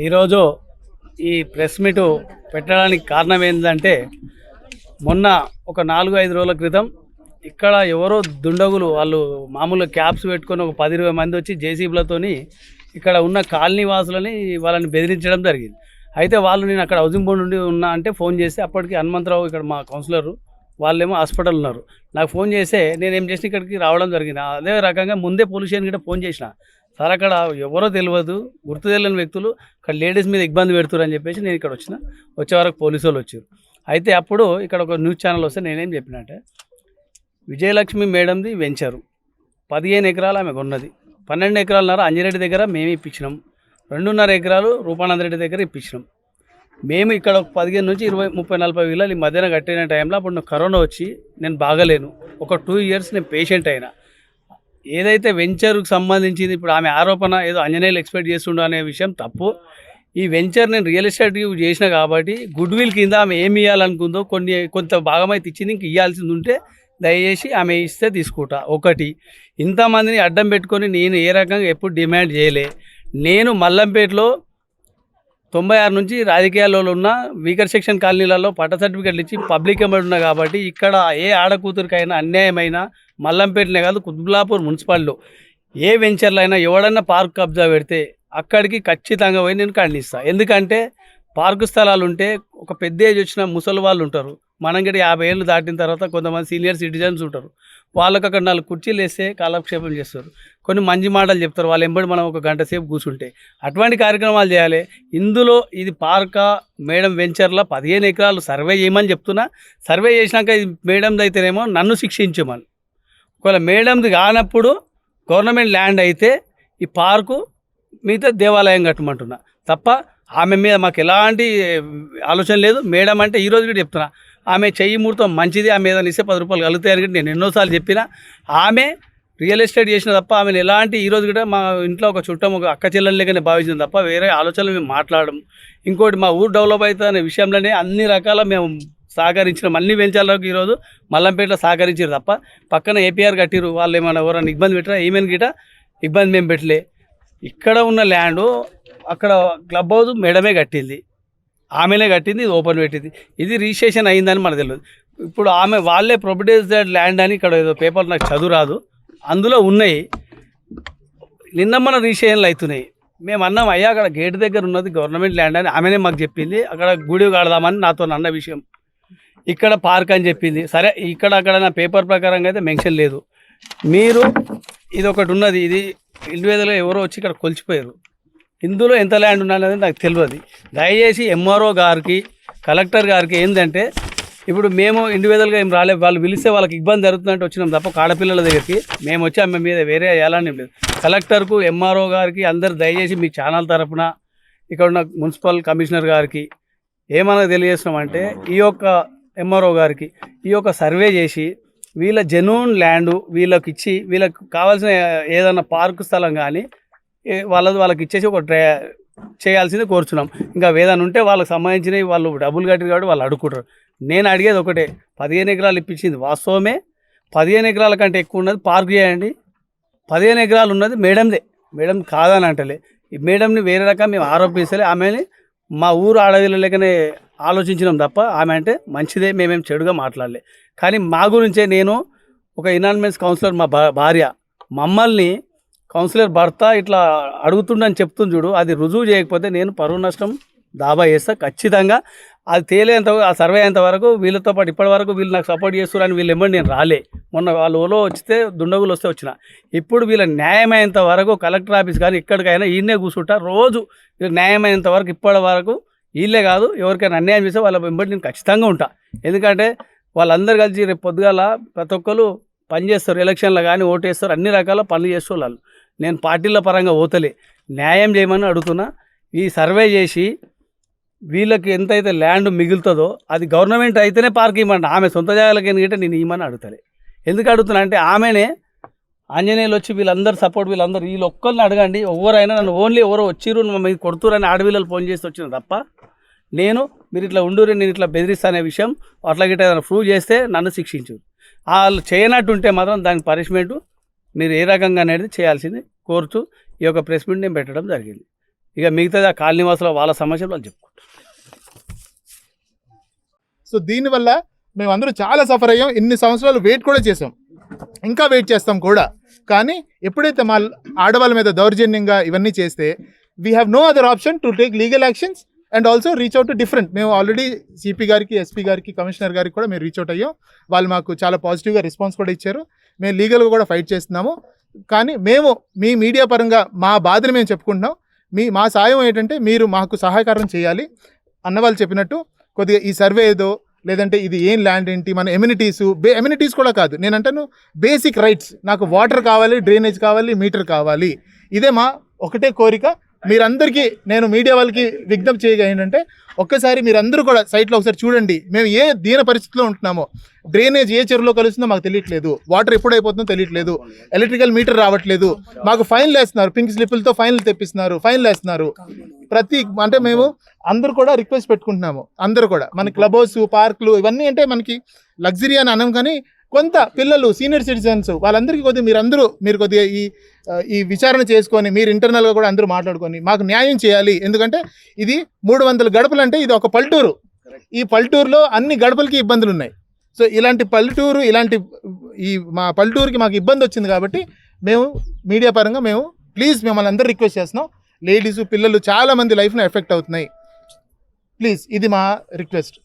ఈరోజు ఈ press meet పెట్టడానికి కారణం ఏంటంటే మొన్న ఒక 4-5 రోజుల క్రితం ఇక్కడ ఎవరో దుండగులు వాళ్ళు మామూలుగా క్యాప్స్ పెట్టుకొని ఒక 10-20 మంది వచ్చి జేసీబీలతోని ఇక్కడ ఉన్న కాలనీ వాసులని వాళ్ళని బెదిరించడం జరిగింది. అయితే వాళ్ళు నేను అక్కడ హౌసింగ్ బోర్డు నుండి ఉన్నా అంటే ఫోన్ చేస్తే అప్పటికి హనుమంతరావు ఇక్కడ మా కౌన్సిలరు వాళ్ళేమో హాస్పిటల్ ఉన్నారు. నాకు ఫోన్ చేస్తే నేనేం చేసిన ఇక్కడికి రావడం జరిగింది. అదే రకంగా ముందే పోలీస్ స్టేషన్ కూడా ఫోన్ చేసిన, సార్ అక్కడ ఎవరో తెలియదు గుర్తు తెలియని వ్యక్తులు అక్కడ లేడీస్ మీద ఇబ్బంది పెడుతున్నారు అని చెప్పేసి నేను ఇక్కడ వచ్చే వరకు పోలీసు వాళ్ళు వచ్చారు. అయితే అప్పుడు ఇక్కడ ఒక న్యూస్ ఛానల్ వస్తే నేనేం చెప్పినంటే విజయలక్ష్మి మేడంది వెంచరు 15 ఎకరాలు ఆమె కొన్నది, 12 ఎకరాలన్నర అంజిరెడ్డి దగ్గర మేము ఇప్పించినాం, 2.5 ఎకరాలు రూపానంద రెడ్డి దగ్గర ఇప్పించినాం. మేము ఇక్కడ ఒక 15 నుంచి 20, 30, 40 విల్లాలు ఈ మధ్యన కట్టిన టైంలో అప్పుడు నాకు కరోనా వచ్చి నేను బాగలేను. ఒక 2 ఇయర్స్ నేను పేషెంట్ అయినా. ఏదైతే వెంచర్కి సంబంధించింది ఇప్పుడు ఆమె ఆరోపణ ఏదో అంజనేయులు ఎక్స్పెక్ట్ చేస్తుండో అనే విషయం తప్పు. ఈ వెంచర్ నేను రియల్ ఎస్టేట్ చేసిన కాబట్టి గుడ్ విల్ కింద ఆమె ఏమి ఇవ్వాలనుకుందో కొంత భాగమైతే ఇచ్చింది, ఇంక ఇవ్వాల్సింది ఉంటే దయచేసి ఆమె ఇస్తే తీసుకుంటా. ఒకటి, ఇంతమందిని అడ్డం పెట్టుకొని నేను ఏ రకంగా ఎప్పుడు డిమాండ్ చేయలే. నేను మల్లంపేటలో 96 నుంచి రాజకీయాల్లో ఉన్న వీకర్ సెక్షన్ కాలనీలలో పట్ట సర్టిఫికెట్లు ఇచ్చి పబ్లిక్ ఎంబడి ఉన్నా కాబట్టి ఇక్కడ ఏ ఆడకూతురికైనా అన్యాయమైనా మల్లంపేటనే కాదు కుత్బుల్లాపూర్ మున్సిపాలిటీలో ఏ వెంచర్లు అయినా ఎవడన్నా పార్క్ కబ్జా పెడితే అక్కడికి ఖచ్చితంగా పోయి నేను ఖండిస్తాను. ఎందుకంటే పార్కు స్థలాలు ఉంటే ఒక పెద్ద ఏజ్ వచ్చిన ముసలి వాళ్ళు ఉంటారు, మనం కూడా 50 ఏళ్ళు దాటిన తర్వాత కొంతమంది సీనియర్ సిటిజన్స్ ఉంటారు, వాళ్ళకి అక్కడ 4 కుర్చీలు వేస్తే కాలక్షేపం చేస్తారు, కొన్ని మంచి మాటలు చెప్తారు, వాళ్ళు ఎంబడి మనం ఒక గంట సేపు కూర్చుంటే అటువంటి కార్యక్రమాలు చేయాలి. ఇందులో ఇది పార్కా మేడం వెంచర్ల 15 ఎకరాలు సర్వే చేయమని చెప్తున్నా. సర్వే చేసినాక ఇది మేడంది అయితేనేమో నన్ను శిక్షించమని, ఒకవేళ మేడంది కానప్పుడు గవర్నమెంట్ ల్యాండ్ అయితే ఈ పార్కు మిగతా దేవాలయం కట్టమంటున్నా తప్ప ఆమె మీద మాకు ఎలాంటి ఆలోచన లేదు. మేడం అంటే ఈరోజు కూడా చెప్తున్నా, ఆమె చెయ్యి ముహూర్తం మంచిది, ఆమె ఏదైనా ఇస్తే 10 రూపాయలు కలుగుతాయని కూడా నేను ఎన్నోసార్లు చెప్పిన. ఆమె రియల్ ఎస్టేట్ చేసిన తప్ప ఆమెను ఎలాంటి ఈరోజు కూడా మా ఇంట్లో ఒక చుట్టం ఒక అక్క చెల్లెలనే భావించింది తప్ప వేరే ఆలోచనలు మేము మాట్లాడము. ఇంకోటి మా ఊరు డెవలప్ అవుతుంది అనే విషయంలోనే అన్ని రకాల మేము సహకరించినాం. అన్ని వెంచాలకు ఈరోజు మల్లంపేటలో సహకరించారు తప్ప పక్కన ఏపీఆర్ కట్టిరు, వాళ్ళు ఏమైనా ఎవరైనా ఇబ్బంది పెట్టారా? ఈమెన్ గిట ఇబ్బంది మేము పెట్టలే. ఇక్కడ ఉన్న ల్యాండు అక్కడ క్లబ్ హౌస్ మేడమే కట్టింది, ఆమెనే కట్టింది, ఇది ఓపెన్ పెట్టింది. ఇది రిజిస్ట్రేషన్ అయిందని మనకు తెలియదు. ఇప్పుడు ఆమె వాళ్ళే ప్రొపర్టీస్ ల్యాండ్ అని ఇక్కడ ఏదో పేపర్ నాకు చదువు రాదు, అందులో ఉన్నాయి. నిన్న మన రిజిస్ట్రేషన్లు అవుతున్నాయి. మేము అన్నాం అయ్యా అక్కడ గేట్ దగ్గర ఉన్నది గవర్నమెంట్ ల్యాండ్ అని ఆమెనే మాకు చెప్పింది. అక్కడ గుడి కడదామని నాతో అన్న విషయం, ఇక్కడ పార్క్ అని చెప్పింది. సరే ఇక్కడ అక్కడ నా పేపర్ ప్రకారంగా అయితే మెన్షన్ లేదు. మీరు ఇది ఒకటి ఉన్నది, ఇది ఇండివిజువల్గా ఎవరో వచ్చి ఇక్కడ కొలిచిపోయారు, ఇందులో ఎంత ల్యాండ్ ఉన్నది నాకు తెలియదు. దయచేసి ఎంఆర్ఓ గారికి కలెక్టర్ గారికి ఏంటంటే ఇప్పుడు మేము ఇండివిజువల్గా ఏం రాలేదు, వాళ్ళు పిలిస్తే వాళ్ళకి ఇబ్బంది జరుగుతుందంటే వచ్చినాం తప్ప ఆడపిల్లల దగ్గరికి మేము వచ్చి ఆమె మీద వేరే వేయాలని లేదు. కలెక్టర్కు ఎంఆర్ఓ గారికి అందరు దయచేసి మీ ఛానల్ తరఫున ఇక్కడ ఉన్న మున్సిపల్ కమిషనర్ గారికి ఏమన్నా తెలియజేస్తున్నామంటే ఈ యొక్క ఎంఆర్ఓ గారికి ఈ యొక్క సర్వే చేసి వీళ్ళ జెన్యూన్ ల్యాండు వీళ్ళకి ఇచ్చి వీళ్ళకి కావాల్సిన ఏదైనా పార్కు స్థలం కానీ వాళ్ళకి ఇచ్చేసి ఒక చేయాల్సింది కోరుచున్నాం. ఇంకా ఏదైనా ఉంటే వాళ్ళకి సంబంధించినవి వాళ్ళు డబ్బులు కట్టిరు కాబట్టి వాళ్ళు అడుక్కుంటారు. నేను అడిగేది ఒకటే, 15 ఎకరాలు ఇప్పించింది వాస్తవమే, 15 ఎకరాల కంటే ఎక్కువ ఉన్నది పార్క్ చేయండి. 15 ఎకరాలు ఉన్నది మేడందే, మేడం కాదని అంటలే. ఈ మేడంని వేరే రకం మేము ఆరోపిస్తలే, ఆమెని మా ఊరు ఆడవిల లెక్కనే ఆలోచించినాం తప్ప ఆమె అంటే మంచిదే, మేమేం చెడుగా మాట్లాడలే. కానీ మా గురించే నేను ఒక ఇనానిమస్ కౌన్సిలర్ మా భార్య మమ్మల్ని కౌన్సిలర్ భర్త ఇట్లా అడుగుతుండని చెప్తుంది చూడు, అది రుజువు చేయకపోతే నేను పరువు నష్టం దాబా చేస్తా ఖచ్చితంగా. అది తేలేంత ఆ సర్వే అయ్యేంత వరకు వీళ్ళతో పాటు ఇప్పటి వరకు వీళ్ళు నాకు సపోర్ట్ చేస్తున్నారని వీళ్ళు ఏమని నేను రాలే. మొన్న వాళ్ళు ఓలో వస్తే దుండగులు వస్తే వచ్చిన. ఇప్పుడు వీళ్ళ న్యాయమైనంత వరకు కలెక్టర్ ఆఫీస్ కానీ ఎక్కడికైనా ఈయనే కూర్చుంటా, రోజు వీళ్ళు న్యాయమైనంత వరకు ఇప్పటి వరకు వీళ్ళే కాదు ఎవరికైనా అన్యాయం చేస్తే వాళ్ళ వెంబడి నేను ఖచ్చితంగా ఉంటా. ఎందుకంటే వాళ్ళందరూ కలిసి రేపు పొద్దుగాల ప్రతి ఒక్కరు పనిచేస్తారు, ఎలక్షన్లో కానీ ఓటేస్తారు, అన్ని రకాల పనులు చేస్తారు వాళ్ళు. నేను పార్టీల పరంగా ఓతలే, న్యాయం చేయమని అడుగుతున్నా. ఈ సర్వే చేసి వీళ్ళకి ఎంతైతే ల్యాండ్ మిగులుతుందో అది గవర్నమెంట్ అయితేనే పార్క్ ఇవ్వమంట, ఆమె సొంత జాగాలకి ఎందుకంటే నేను ఇవ్వమని అడుగుతలే. ఎందుకు అడుగుతున్నా అంటే ఆమెనే ఆంజనేయులు వచ్చి వీళ్ళందరూ సపోర్ట్ వీళ్ళందరూ వీళ్ళు ఒక్కరిని అడగండి, ఎవరైనా నన్ను ఓన్లీ ఎవరో వచ్చిరు మీరు కొడుతురని ఆడవిల్లలు ఫోన్ చేసి వచ్చిన తప్ప నేను మీరు ఇట్లా ఉండురు నేను ఇట్లా బెదిరిస్తానే విషయం అట్లా గిట్ట ఏదైనా ప్రూవ్ చేస్తే నన్ను శిక్షించు. వాళ్ళు చేయనట్టుంటే మాత్రం దానికి పనిష్మెంటు మీరు ఏ రకంగా అనేది చేయాల్సింది కోరుతూ ఈ యొక్క ప్రెస్ మీట్ నేను పెట్టడం జరిగింది. ఇక మిగతాది ఆ కాలనీవాసుల వాళ్ళ సమస్యలు వాళ్ళు చెప్పుకుంటారు. సో దీనివల్ల మేమందరూ చాలా సఫర్ అయ్యాం. ఇన్ని సంవత్సరాలు వెయిట్ కూడా చేసాం, ఇంకా వెయిట్ చేస్తాం కూడా. కానీ ఎప్పుడైతే మా ఆడవాళ్ళ మీద దౌర్జన్యంగా ఇవన్నీ చేస్తే we have no other option to take legal actions and also reach out to different. మేము ఆల్రెడీ సిపి గారికి, ఎస్పీ గారికి, కమిషనర్ గారికి కూడా మేము రీచ్ అవుట్ అయ్యాం. వాళ్ళు మాకు చాలా పాజిటివ్గా రెస్పాన్స్ కూడా ఇచ్చారు. మేము లీగల్గా కూడా ఫైట్ చేస్తున్నాము. కానీ మేము మీ మీడియా పరంగా మా బాధను మేము చెప్పుకుంటున్నాం. మా సాయం ఏంటంటే మీరు మాకు సహాయకారం చేయాలి. అన్నవాళ్ళు చెప్పినట్టు కొద్దిగా ఈ సర్వే ఏదో, లేదంటే ఇది ఏం ల్యాండ్ ఏంటి, మన ఎమ్యూనిటీస్ కూడా కాదు, నేను అంటాను బేసిక్ రైట్స్. నాకు వాటర్ కావాలి, డ్రైనేజ్ కావాలి, మీటర్ కావాలి. ఇదే మా ఒకటే కోరిక. మీరందరికీ నేను మీడియా వాళ్ళకి విజ్ఞప్తి చేయగా ఏంటంటే ఒక్కసారి మీరందరూ కూడా సైట్లో ఒకసారి చూడండి. మేము ఏ దీన పరిస్థితిలో ఉంటున్నామో, డ్రైనేజ్ ఏ చెరువులో కలుస్తుందో మాకు తెలియట్లేదు, వాటర్ ఎప్పుడు అయిపోతుందో తెలియట్లేదు, ఎలక్ట్రికల్ మీటర్ రావట్లేదు, మాకు ఫైన్లు వేస్తున్నారు, పింక్ స్లిప్పులతో ఫైన్లు తెప్పిస్తున్నారు, ఫైన్లు వేస్తున్నారు. అంటే మేము అందరూ కూడా రిక్వెస్ట్ పెట్టుకుంటున్నాము. అందరూ కూడా మన క్లబ్ హౌస్, పార్కులు ఇవన్నీ అంటే మనకి లగ్జరీ అని అనం, కానీ కొంత పిల్లలు, సీనియర్ సిటిజన్స్ వాళ్ళందరికీ కొద్దిగా మీరు కొద్దిగా ఈ విచారణ చేసుకొని మీరు ఇంటర్నల్గా కూడా అందరూ మాట్లాడుకొని మాకు న్యాయం చేయాలి. ఎందుకంటే ఇది 300 గడపలు అంటే ఇది ఒక పల్లెటూరు. ఈ పల్లెటూరులో అన్ని గడపలకి ఇబ్బందులు ఉన్నాయి. సో ఇలాంటి పల్లెటూరు, మా పల్లెటూరుకి మాకు ఇబ్బంది వచ్చింది కాబట్టి మేము మీడియా పరంగా మేము ప్లీజ్ మిమ్మల్ని అందరూ రిక్వెస్ట్ చేస్తున్నాం. లేడీస్, పిల్లలు చాలా మంది లైఫ్ని ఎఫెక్ట్ అవుతున్నాయి. ప్లీజ్ ఇది మా రిక్వెస్ట్.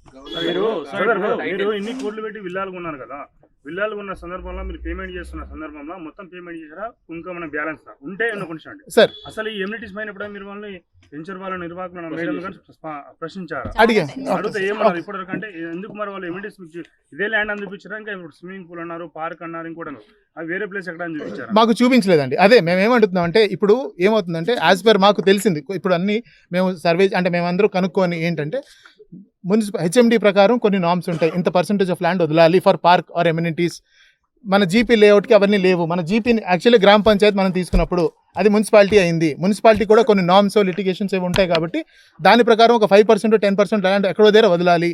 మీరు ఇన్ని కోట్లు పెట్టి విల్లాలు ఉన్నారు కదా, విల్లాలు ఉన్న సందర్భంలో మీరు పేమెంట్ చేస్తున్న సందర్భంలో మొత్తం పేమెంట్ చేసారా, ఇంకా మన బ్యాలెన్స్ ఉంటే కొంచెం సార్ అసలు ఈ ఎమ్యూనిటీస్ పైన ఎప్పుడైనా మీరు వాళ్ళని పెంచర్ వాళ్ళ నిర్వాహకులను మేడం ప్రశ్నించారా? అడిగితే ఏమన్నారు ఇప్పటివరకు? అంటే ఎందుకు మరి వాళ్ళు ఎమ్యూనిటీస్ ఇదే ల్యాండ్ అని చూపించారా, ఇంకా ఇప్పుడు స్విమ్మింగ్ పూల్ అన్నారు, పార్క్ అన్నారు, ఇంకోటి అవి వేరే ప్లేస్ ఎక్కడ అని చూపించారు? మాకు చూపించలేదండి. అదే మేము ఏమంటున్నాం అంటే ఇప్పుడు ఏమవుతుందంటే యాజ్ పర్ మాకు తెలిసింది, ఇప్పుడు అన్ని మేము సర్వే అంటే మేమందరూ కనుక్కొని ఏంటంటే హెచ్ఎండి ప్రకారం కొన్ని నామ్స్ ఉంటాయి. ఇంత పర్సెంటేజ్ ఆఫ్ ల్యాండ్ వదలాలి ఫర్ పార్క్ ఆర్ ఎమ్యూనిటీస్. మన జీపీ లేఅవుట్కి అవన్నీ లేవు. మన జీపీని యాక్చువల్లీ గ్రామ పంచాయతీ మనం తీసుకున్నప్పుడు అది మున్సిపాలిటీ అయింది. మున్సిపాలిటీ కూడా కొన్ని నామ్స్, లిటిగేషన్స్ ఏవి ఉంటాయి కాబట్టి దాని ప్రకారం ఒక 5% 10% ల్యాండ్ ఎక్కడో దగ్గర వదలాలి.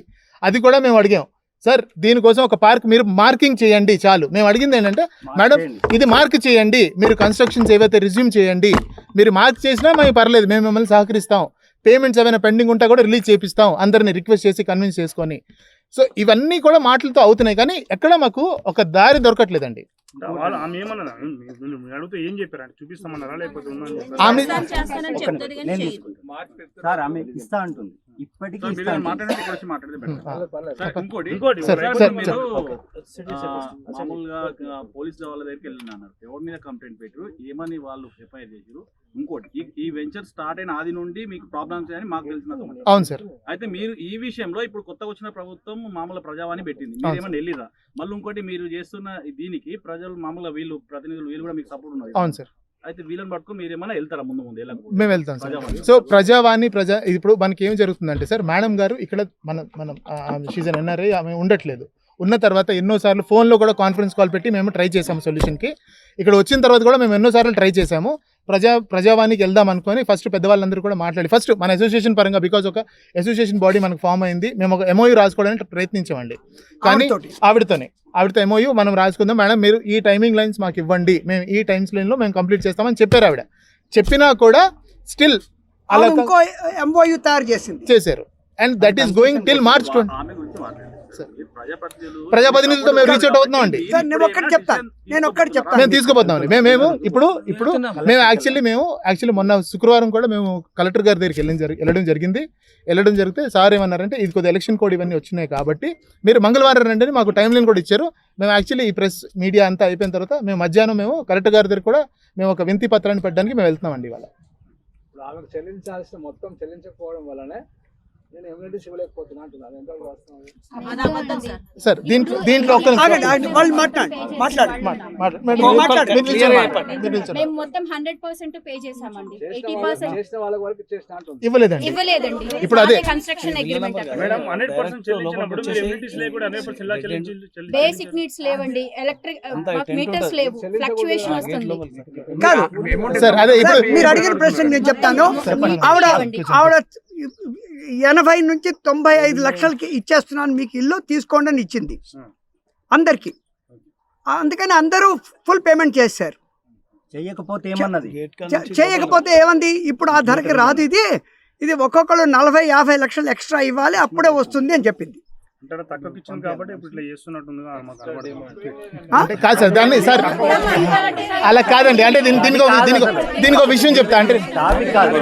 అది కూడా మేము అడిగాం. సార్ దీనికోసం ఒక పార్క్ మీరు మార్కింగ్ చేయండి చాలు. మేము అడిగింది ఏంటంటే మేడం ఇది మార్క్ చేయండి, మీరు కన్స్ట్రక్షన్స్ ఏవైతే రిజ్యూమ్ చేయండి, మీరు మార్క్ చేసినా మేము పర్లేదు, మేము మిమ్మల్ని సహకరిస్తాం, పేమెంట్స్ ఏమైనా పెండింగ్ ఉంటే కూడా రిలీజ్ చేపిస్తాం, అందరిని రిక్వెస్ట్ చేసి కన్విన్స్ చేసుకొని. సో ఇవన్నీ కూడా మాటలతో అవుతున్నాయి, కానీ ఎక్కడ మాకు ఒక దారి దొరకట్లేదండి. ఏం చెప్పారు? చూపిస్తామన్నారా లేకపోతే ఇస్తా అంటుంది ఇప్పటికీ మామూలుగా పోలీసు వాళ్ళ దగ్గరికి వెళ్ళినారు, ఎవరి మీద కంప్లైంట్ పెట్టారు, ఏమని వాళ్ళు ఎఫ్ఐఆర్ చేశారు. ఇంకోటి ఈ వెంచర్ స్టార్ట్ అయిన ఆది నుండి మీకు ప్రాబ్లమ్స్ అని మాకు తెలిసిన. అవును సార్. అయితే మీరు ఈ విషయంలో ఇప్పుడు కొత్తగా వచ్చిన ప్రభుత్వం మామూలు ప్రజావాణి పెట్టింది, మీరు ఏమన్నా వెళ్ళిరా? మళ్ళీ ఇంకోటి మీరు చేస్తున్న దీనికి ప్రజలు మామూలుగా వీళ్ళు ప్రతినిధులు వీళ్ళు కూడా మీకు సపోర్ట్ ఉన్నారు. అవును సార్. అయితే వీళ్ళని పట్టుకుని మీరు ఏమైనా వెళ్తారా? ముందు మేము వెళ్తాం సార్. సో ప్రజావాణి ఇప్పుడు మనకి ఏం జరుగుతుందంటే సార్, మేడం గారు ఇక్కడ మనం సీజన్ ఎన్ఆర్ఐ ఆమె ఉండట్లేదు. ఉన్న తర్వాత ఎన్నోసార్లు ఫోన్లో కూడా కాన్ఫరెన్స్ కాల్ పెట్టి మేము ట్రై చేసాము సొల్యూషన్కి. ఇక్కడ వచ్చిన తర్వాత కూడా మేము ఎన్నోసార్లు ట్రై చేసాము. ప్రజావానికి వెళ్దాం అనుకొని ఫస్ట్ పెద్దవాళ్ళందరూ కూడా మాట్లాడి ఫస్ట్ మన అసోసియేషన్ పరంగా, బికాజ్ ఒక అసోసియేషన్ బాడీ మనకు ఫామ్ అయింది, మేము ఒక ఎంఓయూ రాసుకోవడానికి ప్రయత్నించామండి. కానీ ఆవిడతో ఎంఓయూ మనం రాసుకుందాం మేడం, మీరు ఈ టైమింగ్ లైన్స్ మాకు ఇవ్వండి, మేము ఈ టైమ్స్ లైన్లో మేము కంప్లీట్ చేస్తామని చెప్పారు. ఆవిడ చెప్పినా కూడా స్టిల్ అలా ఎంఓయూ తయారు చేశారు. And that is going till March 20. ప్రజాప్రతినిధులతో మేము రీచ్ అవుట్ అవుతున్నాం అండి. మేము తీసుకుపోతున్నామండి. మేము ఇప్పుడు మేము యాక్చువల్లీ మొన్న శుక్రవారం కూడా మేము కలెక్టర్ గారి దగ్గరికి వెళ్ళడం జరిగితే సార్ ఏమన్నారంటే ఇది కొద్దిగా ఎలక్షన్ కోడ్ ఇవన్నీ వచ్చినాయి కాబట్టి మీరు మంగళవారం రండి అని మాకు టైం లైన్ కూడా ఇచ్చారు. మేము యాక్చువల్లీ ఈ ప్రెస్ మీడియా అంతా అయిపోయిన తర్వాత మేము మధ్యాహ్నం మేము కలెక్టర్ గారి దగ్గర కూడా మేము ఒక వినతి పత్రాన్ని పెట్టడానికి మేము వెళ్తున్నామండి. ఇవాళ ఆమెకు చెల్లించాల్సిన మొత్తం చెల్లించకపోవడం వల్లనే నేను ఎమ్యూనిటీస్ ఇవ్వలేకపోతున్నా అంటున్నాను. సార్ దీంట్లో మేము మొత్తం 100% పే చేసామండి. 80% చేసిన వాళ్ళ వరకు చేసిన అంటుంది. ఇవ్వలేదండి. ఇప్పుడు అదే కన్స్ట్రక్షన్ అగ్రిమెంట్. మేడం 100% చెల్లించినప్పుడు మీరు ఎమ్యూనిటీస్ లేకుండా 100% చెల్లించాలి. బేసిక్ నీడ్స్ లేవండి, ఎలక్ట్రిక్ మీటర్స్ లేవు, ఫ్లక్చుయేషన్ వస్తుంది. కాదు సార్, అదే ఇప్పుడు మీరు అడిగిన ప్రశ్న నేను చెప్తాను. ఆవిడ 80 నుంచి 95 లక్షలకి ఇచ్చేస్తున్నాను మీకు ఇల్లు తీసుకోండి అని ఇచ్చింది అందరికి. అందుకని అందరూ ఫుల్ పేమెంట్ చేశారు. చెయ్యకపోతే ఏమన్నది? చేయకపోతే ఏమంది? ఇప్పుడు ఆ ధరకి రాదు ఇది. ఇది ఒక్కొక్కరు 40-50 లక్షలు ఎక్స్ట్రా ఇవ్వాలి, అప్పుడే వస్తుంది అని చెప్పింది. అంటే తక్కువకి ఇచ్చింది కాబట్టి ఇప్పుడు ఇట్లా చేస్తున్నట్టుంది మాకు కనబడుతుంది. అంటే కాదు సార్, దాన్ని సార్ అలా కాదండి. అంటే దీనికి ఒక విషయం చెప్తా. అంటే టాపిక్ కాదు,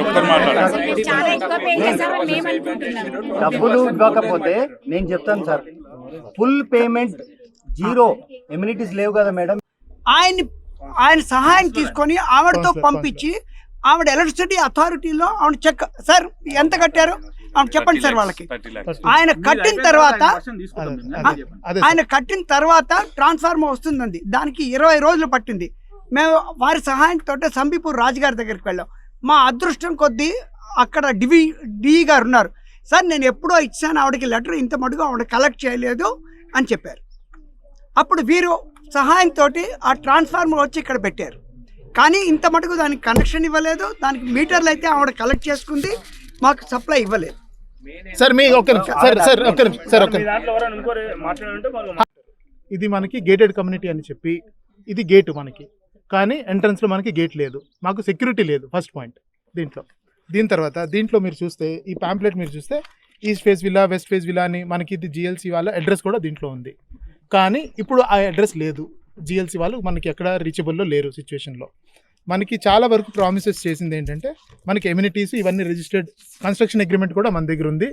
డబ్బులు ఇవ్వకపోతే నేను చెప్తాను sir, full payment zero, amenities లేవు కదా మేడం. ఆయన సహాయం తీసుకొని ఆవిడతో పంపించి ఆవిడ ఎలక్ట్రిసిటీ అథారిటీలో ఆవిడ చెక్, సార్ ఎంత కట్టారు ఆవిడ చెప్పండి సార్ వాళ్ళకి. ఆయన కట్టిన తర్వాత ట్రాన్స్ఫార్మర్ వస్తుందండి, దానికి 20 రోజులు పట్టింది. మేము వారి సహాయంతో సంబీపూర్ రాజుగారి దగ్గరికి వెళ్ళాం. మా అదృష్టం కొద్దీ అక్కడ డిఈ గారు ఉన్నారు. సార్ నేను ఎప్పుడో ఇచ్చాను ఆవిడకి లెటర్, ఇంత మటుకు ఆవిడ కలెక్ట్ చేయలేదు అని చెప్పారు. అప్పుడు వీరు సహాయంతో ఆ ట్రాన్స్ఫార్మర్ వచ్చి ఇక్కడ పెట్టారు. కానీ ఇంత మటుకు దానికి కనెక్షన్ ఇవ్వలేదు, దానికి మీటర్లు అయితే ఆవిడ కలెక్ట్ చేసుకుంది, మాకు సప్లై ఇవ్వలేదు. సార్ మీ ఒక్క నిమిషం సార్ మీ దాంట్లో ఎవరైనా ఇంకోరు మాట్లాడాలంటే వాళ్ళు ఇది మనకి గేటెడ్ కమ్యూనిటీ అని చెప్పి ఇది గేటు మనకి, కానీ ఎంట్రన్స్లో మనకి గేట్ లేదు, మాకు సెక్యూరిటీ లేదు. ఫస్ట్ పాయింట్ దీని తర్వాత దీంట్లో మీరు చూస్తే ఈ ప్యాంప్లెట్ మీరు చూస్తే east face villa, west face villa అని మనకి ఇది జిఎల్సీ వాళ్ళ అడ్రస్ కూడా దీంట్లో ఉంది. కానీ ఇప్పుడు ఆ అడ్రస్ లేదు, జిఎల్సీ వాళ్ళు మనకి ఎక్కడ రీచబుల్లో లేరు సిచ్యువేషన్లో. మనకి చాలా వరకు ప్రామిసెస్ చేసింది ఏంటంటే మనకి ఎమ్యూనిటీస్ ఇవన్నీ రిజిస్టర్డ్ కన్స్ట్రక్షన్ అగ్రిమెంట్ కూడా మన దగ్గర ఉంది.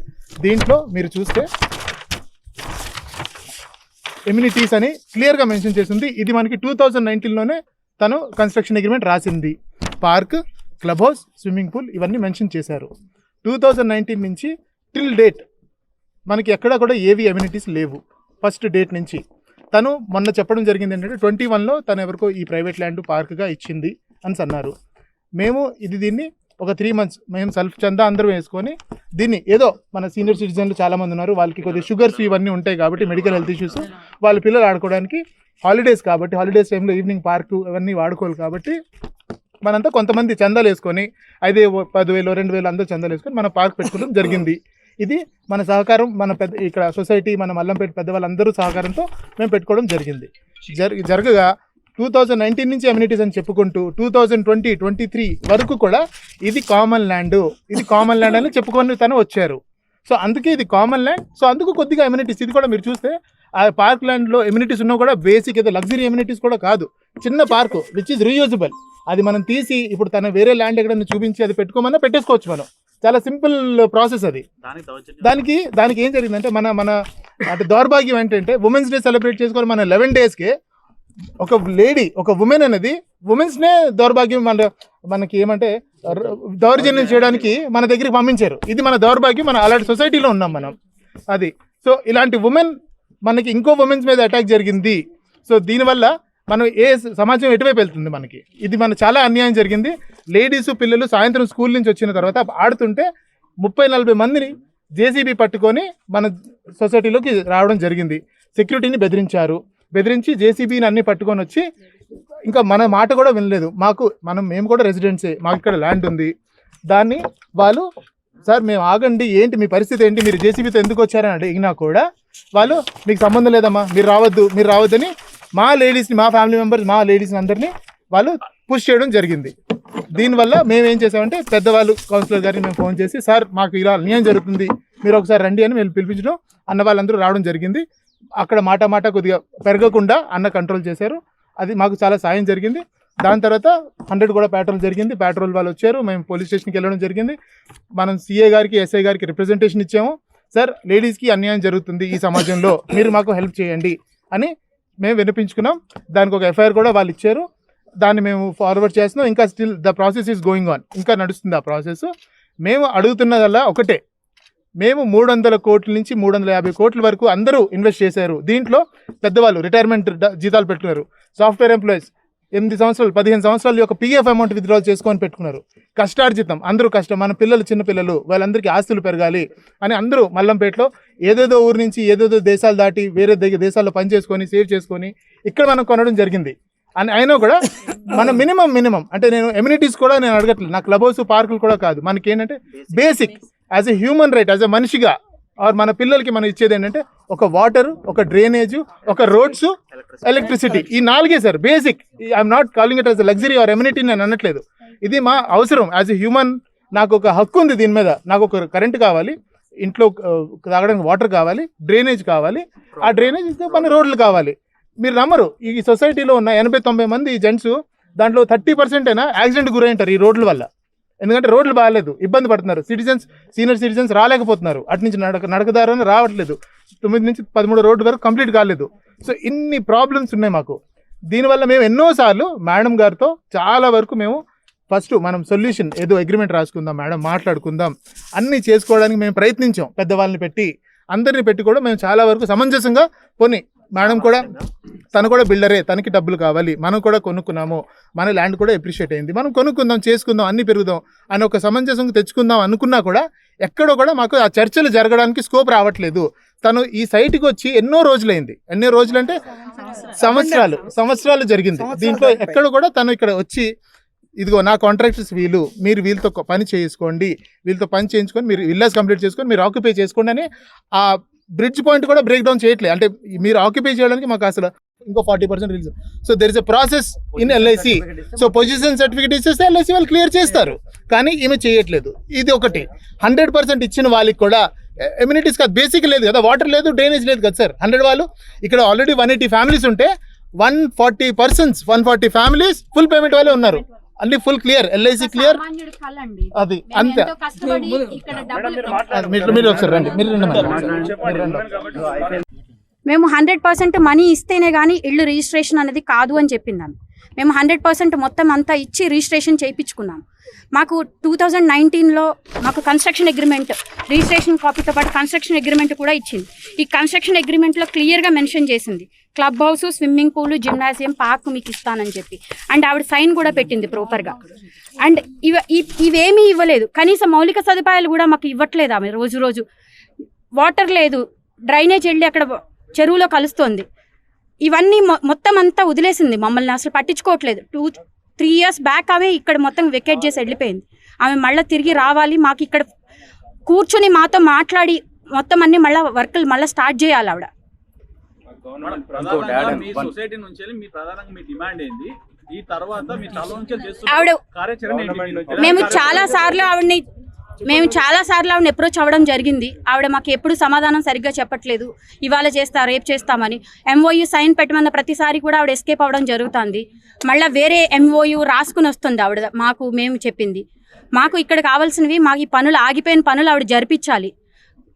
దీంట్లో మీరు చూస్తే ఎమ్యూనిటీస్ అని క్లియర్గా మెన్షన్ చేసింది. ఇది మనకి 2019లోనే తను కన్స్ట్రక్షన్ అగ్రిమెంట్ రాసింది. Park, club house, swimming pool ఇవన్నీ మెన్షన్ చేశారు. 2019 నుంచి టిల్ డేట్ మనకి ఎక్కడ కూడా ఏవి ఎమ్యూనిటీస్ లేవు. ఫస్ట్ డేట్ నుంచి తను మొన్న చెప్పడం జరిగింది ఏంటంటే 21లో తను ఎవరికో ఈ ప్రైవేట్ ల్యాండ్ పార్క్గా ఇచ్చింది అని అన్నారు. మేము దీన్ని ఒక 3 months మేము సెల్ఫ్ చందా అందరూ వేసుకొని దీన్ని ఏదో మన సీనియర్ సిటిజన్లు చాలామంది ఉన్నారు, వాళ్ళకి కొద్దిగా షుగర్స్ ఇవన్నీ ఉంటాయి కాబట్టి మెడికల్ హెల్త్ ఇష్యూస్, వాళ్ళ పిల్లలు ఆడుకోవడానికి హాలిడేస్ కాబట్టి హాలిడేస్ టైంలో ఈవినింగ్ పార్కు అవన్నీ వాడుకోవాలి కాబట్టి మనంతా కొంతమంది చందాలు వేసుకొని 5,000, 10,000, 2,000 అందరూ చందాలు వేసుకొని మన పార్క్ పెట్టుకోవడం జరిగింది. ఇది మన సహకారం, మన ఇక్కడ సొసైటీ, మన మల్లంపేట పెద్దవాళ్ళందరూ సహకారంతో మేము పెట్టుకోవడం జరిగింది. జరగగా 2019 నుంచి ఎమ్యూనిటీస్ అని చెప్పుకుంటూ 2020-23 వరకు కూడా ఇది కామన్ ల్యాండ్ అని చెప్పుకొని తను వచ్చారు. సో అందుకే ఇది కామన్ ల్యాండ్. సో అందుకు కొద్దిగా ఎమ్యూనిటీస్ ఇది కూడా మీరు చూస్తే ఆ పార్క్ ల్యాండ్లో ఎమ్యూనిటీస్ ఉన్నా కూడా బేసిక్ ఏదో లగ్జరీ ఎమ్యూనిటీస్ కూడా కాదు, చిన్న పార్కు విచ్ ఈజ్ రీయూజబుల్. అది మనం తీసి ఇప్పుడు తన వేరే ల్యాండ్ ఎక్కడైనా చూపించి అది పెట్టుకోమన్నా పెట్టేసుకోవచ్చు. మనం చాలా సింపుల్ ప్రాసెస్ అది. దానికి ఏం జరిగిందంటే మన అంటే దౌర్భాగ్యం ఏంటంటే ఉమెన్స్ డే సెలబ్రేట్ చేసుకోవాలి మన 11 daysకే ఒక లేడీ, ఒక ఉమెన్ అనేది ఉమెన్స్నే దౌర్భాగ్యం మనకి ఏమంటే దౌర్జన్యం చేయడానికి మన దగ్గరికి పంపించారు. ఇది మన దౌర్భాగ్యం, మన అలాంటి సొసైటీలో ఉన్నాం మనం. అది సో ఇలాంటి ఉమెన్ మనకి ఇంకో ఉమెన్స్ మీద అటాక్ జరిగింది. సో దీనివల్ల మనం సమాజం ఎటువైపు వెళ్తుంది మనకి, ఇది మన చాలా అన్యాయం జరిగింది. లేడీస్ పిల్లలు సాయంత్రం స్కూల్ నుంచి వచ్చిన తర్వాత ఆడుతుంటే 30-40 మందిని జేసీబీ పట్టుకొని మన సొసైటీలోకి రావడం జరిగింది. సెక్యూరిటీని బెదిరించి జేసీబీని అన్ని పట్టుకొని వచ్చి ఇంకా మన మాట కూడా వినలేదు. మేము కూడా రెసిడెంట్సే, మాకు ఇక్కడ ల్యాండ్ ఉంది. దాన్ని వాళ్ళు సార్ మేము ఆగండి, ఏంటి మీ పరిస్థితి ఏంటి, మీరు జేసీబీతో ఎందుకు వచ్చారని అడిగినా కూడా వాళ్ళు మీకు సంబంధం లేదమ్మా, మీరు రావద్దని మా లేడీస్ని, మా ఫ్యామిలీ మెంబర్స్, మా లేడీస్ని అందరినీ వాళ్ళు పుష్ చేయడం జరిగింది. దీనివల్ల మేము ఏం చేసామంటే పెద్దవాళ్ళు కౌన్సిలర్ గారిని మేము ఫోన్ చేసి సార్ మాకు ఇలా అన్యాయం జరుగుతుంది, మీరు ఒకసారి రండి అని మేము పిలిపించడం, అన్న వాళ్ళందరూ రావడం జరిగింది. అక్కడ మాట కొద్దిగా పెరగకుండా అన్న కంట్రోల్ చేశారు. అది మాకు చాలా సాయం జరిగింది. దాని తర్వాత 100 కూడా పెట్రోల్ వాళ్ళు వచ్చారు. మేము పోలీస్ స్టేషన్కి వెళ్ళడం జరిగింది. మనం సిఏ గారికి, ఎస్ఐ గారికి రిప్రజెంటేషన్ ఇచ్చాము. సార్ లేడీస్కి అన్యాయం జరుగుతుంది ఈ సమాజంలో, మీరు మాకు హెల్ప్ చేయండి అని మేము వినిపించుకున్నాం. దానికి ఒక ఎఫ్ఐఆర్ కూడా వాళ్ళు ఇచ్చారు. దాన్ని మేము ఫార్వర్డ్ చేస్తున్నాం. ఇంకా still the process is going on, ఇంకా నడుస్తుంది ఆ ప్రాసెస్. మేము అడుగుతున్నదల్లా ఒకటే, మేము 300 కోట్ల నుంచి 350 కోట్ల వరకు అందరూ ఇన్వెస్ట్ చేశారు. దీంట్లో పెద్దవాళ్ళు రిటైర్మెంట్ జీతాలు పెట్టుకున్నారు, సాఫ్ట్వేర్ ఎంప్లాయీస్ 8 సంవత్సరాలు 15 సంవత్సరాల యొక్క పిఎఫ్ అమౌంట్ విత్డ్రాల్ చేసుకొని పెట్టుకున్నారు. కష్టార్జితం అందరూ కష్టం, మన పిల్లలు చిన్నపిల్లలు వాళ్ళందరికీ ఆస్తులు పెరగాలి అని అందరూ మల్లంపేటలో ఏదేదో ఊరు నుంచి ఏదేదో దేశాలు దాటి వేరే దేశాల్లో పనిచేసుకొని సేవ్ చేసుకొని ఇక్కడ మనం కొనడం జరిగింది. అని అయినా కూడా మన మినిమం అంటే నేను ఎమ్యూనిటీస్ కూడా నేను అడగట్లేదు, నా క్లబ్ హౌస్ పార్కులు కూడా కాదు, మనకి ఏంటంటే basic as a human right, as a మనిషిగా మన పిల్లలకి మనం ఇచ్చేది ఏంటంటే ఒక వాటర్, ఒక డ్రైనేజ్, ఒక రోడ్స్, ఎలక్ట్రిసిటీ, ఈ 4 sir basic. I'm not calling it as luxury or amenity నేను అనట్లేదు. ఇది మా అవసరం యాజ్ ఎ హ్యూమన్. నాకు ఒక హక్కు ఉంది దీని మీద. నాకు ఒక కరెంట్ కావాలి, ఇంట్లో తాగడానికి వాటర్ కావాలి, డ్రైనేజ్ కావాలి, ఆ డ్రైనేజ్ మన రోడ్లు కావాలి. మీరు నమ్మరు, ఈ సొసైటీలో ఉన్న 80-90 మంది జెంట్స్ దాంట్లో 30% అయినా యాక్సిడెంట్ గురైంటారు ఈ రోడ్ల వల్ల. ఎందుకంటే రోడ్లు బాగాలేదు, ఇబ్బంది పడుతున్నారు. సీనియర్ సిటిజన్స్ రాలేకపోతున్నారు, అటు నుంచి నడకదారని రావట్లేదు. 9 నుంచి 13 రోడ్డు వరకు కంప్లీట్ కాలేదు. సో ఇన్ని ప్రాబ్లమ్స్ ఉన్నాయి మాకు. దీనివల్ల మేము ఎన్నోసార్లు మేడం గారితో చాలా వరకు మేము ఫస్ట్ మనం సొల్యూషన్ ఏదో అగ్రిమెంట్ రాసుకుందాం మేడం, మాట్లాడుకుందాం, అన్నీ చేసుకోవడానికి మేము ప్రయత్నించాం. పెద్దవాళ్ళని పెట్టి అందరిని పెట్టి కూడా మేము చాలా వరకు సమంజసంగా పోనీ మేడం కూడా, తను కూడా బిల్డరే, తనకి డబ్బులు కావాలి, మనం కూడా కొనుక్కున్నాము, మన ల్యాండ్ కూడా అప్రిషియేట్ అయింది, మనం కొనుక్కుందాం, చేసుకుందాం, అన్ని పెరుగుదాం అని ఒక సమంజసంగా తెచ్చుకుందాం అనుకున్నా కూడా ఎక్కడో కూడా మాకు ఆ చర్చలు జరగడానికి స్కోప్ రావట్లేదు. తను ఈ సైట్కి వచ్చి ఎన్నో రోజులైంది. ఎన్నో రోజులు అంటే సంవత్సరాలు జరిగింది. దీంట్లో ఎక్కడ కూడా తను ఇక్కడ వచ్చి ఇదిగో నా కాంట్రాక్టర్స్ మీరు వీళ్ళతో పని చేసుకోండి, వీళ్ళతో పని చేయించుకొని మీరు విల్లాస్ కంప్లీట్ చేసుకొని మీరు ఆక్యుపై చేసుకోండి అని ఆ బ్రిడ్జ్ పాయింట్ కూడా బ్రేక్ డౌన్ చేయట్లేదు. అంటే మీరు ఆక్యుపై చేయడానికి మాకు అసలు ఇంకో 40% release. So there is a process in LIC. So position certificate ఇచ్చేస్తే ఎల్ఐసి వాళ్ళు క్లియర్ చేస్తారు, కానీ ఈమె చేయట్లేదు. ఇది ఒకటి. 100% ఇచ్చిన వాళ్ళకి కూడా ఎమ్యూనిటీస్ కాదు, బేసిక్ లేదు కదా, వాటర్ లేదు, డ్రైనేజ్ లేదు కదా సార్. 100 వాళ్ళు ఇక్కడ ఆల్రెడీ 180 ఫ్యామిలీస్ ఉంటే 140 ఫ్యామిలీస్ ఫుల్ పేమెంట్ వాళ్ళే ఉన్నారు. అన్ని ఫుల్ క్లియర్, ఎల్ఐసి క్లియర్. అది అంతే. మీరు ఒకసారి రండి, మీరు మేము 100% మనీ ఇస్తేనే కానీ ఇల్లు రిజిస్ట్రేషన్ అనేది కాదు అని చెప్పిందాం. మేము 100% మొత్తం అంతా ఇచ్చి రిజిస్ట్రేషన్ చేయించుకున్నాం. మాకు 2019లో మాకు కన్స్ట్రక్షన్ అగ్రిమెంట్, రిజిస్ట్రేషన్ కాపీతో పాటు కన్స్ట్రక్షన్ అగ్రిమెంట్ కూడా ఇచ్చింది. ఈ కన్స్ట్రక్షన్ అగ్రిమెంట్లో క్లియర్గా మెన్షన్ చేసింది club house, swimming pool, gymnasium, park మీకు ఇస్తానని చెప్పి. అండ్ ఆవిడ సైన్ కూడా పెట్టింది ప్రాపర్గా. అండ్ ఇవేమీ ఇవ్వలేదు, కనీసం మౌలిక సదుపాయాలు కూడా మాకు ఇవ్వట్లేదు ఆమె. రోజు వాటర్ లేదు, డ్రైనేజ్ వెళ్ళి అక్కడ చెరువులో కలుస్తోంది. ఇవన్నీ మొత్తం అంతా వదిలేసింది, మమ్మల్ని అసలు పట్టించుకోవట్లేదు. 2-3 years బ్యాక్ ఆమె ఇక్కడ మొత్తం వెకేట్ చేసి వెళ్ళిపోయింది. ఆమె మళ్ళీ తిరిగి రావాలి, మాకు ఇక్కడ కూర్చొని మాతో మాట్లాడి మొత్తం అన్ని మళ్ళీ వర్కులు మళ్ళీ స్టార్ట్ చేయాలి ఆవిడ. సొసైటీ నుంచి మీ ప్రధానంగా మీ డిమాండ్ ఏంది? ఈ తర్వాత మీ తల నుంచి ఆవిడ మేము చాలా సార్లు ఆవిడని అప్రోచ్ అవ్వడం జరిగింది. ఆవిడ మాకు ఎప్పుడు సమాధానం సరిగ్గా చెప్పట్లేదు. ఇవాళ చేస్తా, రేపు చేస్తామని. MOU సైన్ పెట్టమన్న ప్రతిసారి కూడా ఆవిడ ఎస్కేప్ అవ్వడం జరుగుతుంది. మళ్ళీ వేరే MOU రాసుకుని వస్తుంది ఆవిడ. మేము చెప్పింది మాకు ఇక్కడ కావాల్సినవి, మాకు ఈ పనులు ఆగిపోయిన పనులు ఆవిడ జరిపించాలి.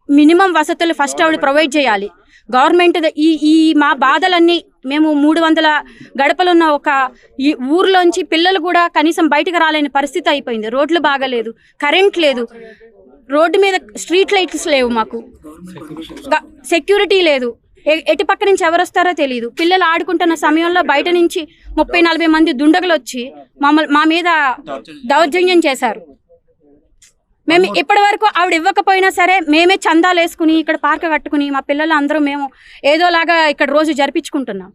మినిమం వసతులు ఫస్ట్ ఆవిడ ప్రొవైడ్ చేయాలి. గవర్నమెంట్ ఈ మా బాధలన్నీ, మేము 300 గడపలున్న ఒక ఈ ఊర్లోంచి పిల్లలు కూడా కనీసం బయటకు రాలేని పరిస్థితి అయిపోయింది. రోడ్లు బాగలేదు, కరెంట్ లేదు, రోడ్డు మీద స్ట్రీట్ లైట్స్ లేవు, మాకు సెక్యూరిటీ లేదు, ఎటు పక్క నుంచి ఎవరు వస్తారో తెలియదు. పిల్లలు ఆడుకుంటున్న సమయంలో బయట నుంచి 30-40 మంది దుండగులు వచ్చి మా మీద దౌర్జన్యం చేశారు. మేము ఇప్పటి వరకు ఆవిడ ఇవ్వకపోయినా సరే మేమే చందాలు వేసుకుని ఇక్కడ పార్క్ కట్టుకుని మా పిల్లలు అందరూ మేము ఏదోలాగా ఇక్కడ రోజు జరిపించుకుంటున్నాం.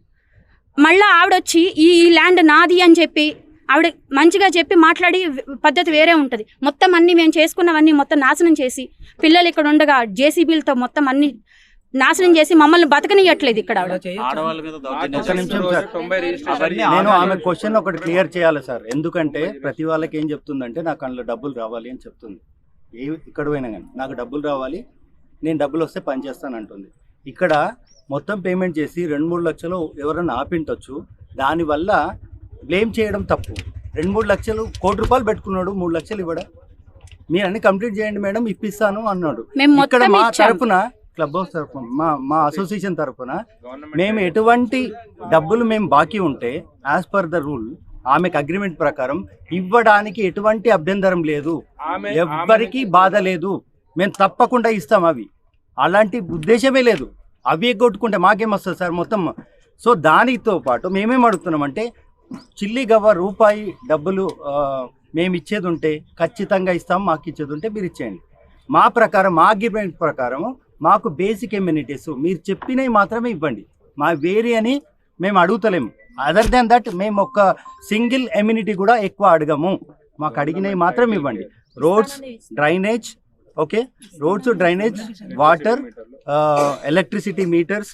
మళ్ళీ ఆవిడ వచ్చి ఈ ల్యాండ్ నాది అని చెప్పి ఆవిడ మంచిగా చెప్పి మాట్లాడి పద్ధతి వేరే ఉంటుంది. మొత్తం అన్నీ మేము చేసుకున్నవన్నీ మొత్తం నాశనం చేసి, పిల్లలు ఇక్కడ ఉండగా JCBలతో మొత్తం అన్ని నాశనం చేసి మమ్మల్ని బతకనియట్లేదు ఇక్కడ. నేను ఆమె క్వశ్చన్ ఒకటి క్లియర్ చేయాలి సార్. ఎందుకంటే ప్రతి వాళ్ళకి ఏం చెప్తుందంటే నాకు అందులో డబ్బులు రావాలి అని చెప్తుంది. ఇక్కడ పోయినా కానీ నాకు డబ్బులు రావాలి, నేను డబ్బులు వస్తే పని చేస్తాను అంటుంది. ఇక్కడ మొత్తం పేమెంట్ చేసి 2-3 లక్షలు ఎవరైనా ఆపించవచ్చు. దానివల్ల బ్లేమ్ చేయడం తప్పు. 2-3 లక్షలు, ₹1 కోటి పెట్టుకున్నాడు, 3 లక్షలు ఇవ్వడా? మీరు అన్ని కంప్లీట్ చేయండి మేడం, ఇప్పిస్తాను అన్నాడు. ఇక్కడ మా తరఫున, క్లబ్ హౌస్ తరఫున, మా అసోసియేషన్ తరఫున మేము ఎటువంటి డబ్బులు మేము బాకీ ఉంటే యాజ్ పర్ ద రూల్ ఆమెకు అగ్రిమెంట్ ప్రకారం ఇవ్వడానికి ఎటువంటి అభ్యంతరం లేదు, ఎవ్వరికి బాధ లేదు, మేము తప్పకుండా ఇస్తాం. అవి అలాంటి ఉద్దేశమే లేదు. అవి ఎగ్గొట్టుకుంటే మాకేమొస్తుంది సార్ మొత్తం. సో దానితో పాటు మేమేం అడుగుతున్నామంటే చిల్లి గవ్వ రూపాయి డబ్బులు మేము ఇచ్చేది ఉంటే ఖచ్చితంగా ఇస్తాం, మాకు ఇచ్చేది ఉంటే మీరు ఇచ్చేయండి. మా ప్రకారం, మా అగ్రిమెంట్ ప్రకారం మాకు బేసిక్ ఎమ్యూనిటీస్ మీరు చెప్పినవి మాత్రమే ఇవ్వండి, మా వేరే అని మేము అడుగుతలేము. అదర్ దాన్ దట్ మేము ఒక సింగిల్ ఎమ్యూనిటీ కూడా ఎక్కువ అడగము, మాకు అడిగినవి మాత్రం ఇవ్వండి. Roads, drainage, okay, roads, drainage, water, electricity meters